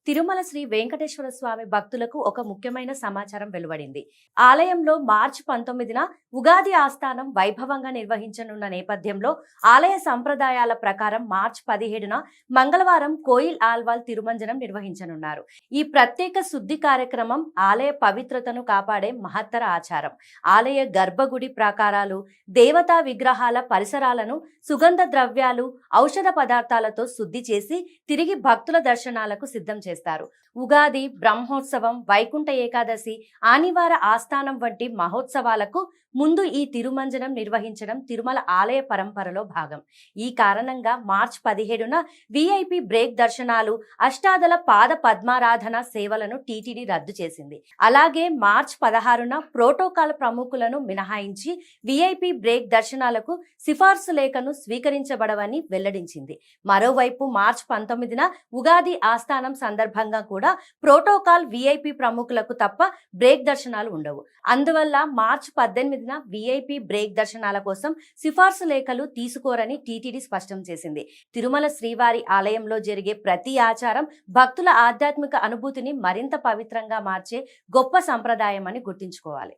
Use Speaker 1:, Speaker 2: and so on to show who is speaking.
Speaker 1: తిరుమల శ్రీ వెంకటేశ్వర స్వామి భక్తులకు ఒక ముఖ్యమైన సమాచారం వెలువడింది. ఆలయంలో మార్చి 19న ఉగాది ఆస్థానం వైభవంగా నిర్వహించనున్న నేపథ్యంలో ఆలయ సంప్రదాయాల ప్రకారం మార్చి 17న మంగళవారం కోయిల్ ఆల్వాల్ తిరుమంజనం నిర్వహించనున్నారు. ఈ ప్రత్యేక శుద్ధి కార్యక్రమం ఆలయ పవిత్రతను కాపాడే మహత్తర ఆచారం. ఆలయ గర్భగుడి ప్రాకారాలు, దేవతా విగ్రహాల పరిసరాలను సుగంధ ద్రవ్యాలు, ఔషధ పదార్థాలతో శుద్ధి చేసి తిరిగి భక్తుల దర్శనాలకు సిద్ధం చేస్తారు. ఉగాది, బ్రహ్మోత్సవం, వైకుంఠ ఏకాదశి, ఆనివార ఆస్థానం వంటి మహోత్సవాలకు ముందు ఈ తిరుమంజనం నిర్వహించడం తిరుమల ఆలయ పరంపరలో భాగం. ఈ కారణంగా మార్చి 17న విఐపి బ్రేక్ దర్శనాలు, అష్టాదల పాద పద్మారాధన సేవలను టీటీడీ రద్దు చేసింది. అలాగే మార్చి 16న ప్రోటోకాల్ ప్రముఖులను మినహాయించి విఐపి బ్రేక్ దర్శనాలకు సిఫార్సు లేఖను స్వీకరించబడవని వెల్లడించింది. మరోవైపు మార్చి 19న ఉగాది ఆస్థానం సందర్భంగా కూడా ప్రోటోకాల్ విఐపి ప్రముఖులకు తప్ప బ్రేక్ దర్శనాలు ఉండవు. అందువల్ల మార్చి 18న విఐపి బ్రేక్ దర్శనాల కోసం సిఫార్సు లేఖలు తీసుకోరని టీటీడీ స్పష్టం చేసింది. తిరుమల శ్రీవారి ఆలయంలో జరిగే ప్రతి ఆచారం భక్తుల ఆధ్యాత్మిక అనుభూతిని మరింత పవిత్రంగా మార్చే గొప్ప సంప్రదాయం అని గుర్తుంచుకోవాలి.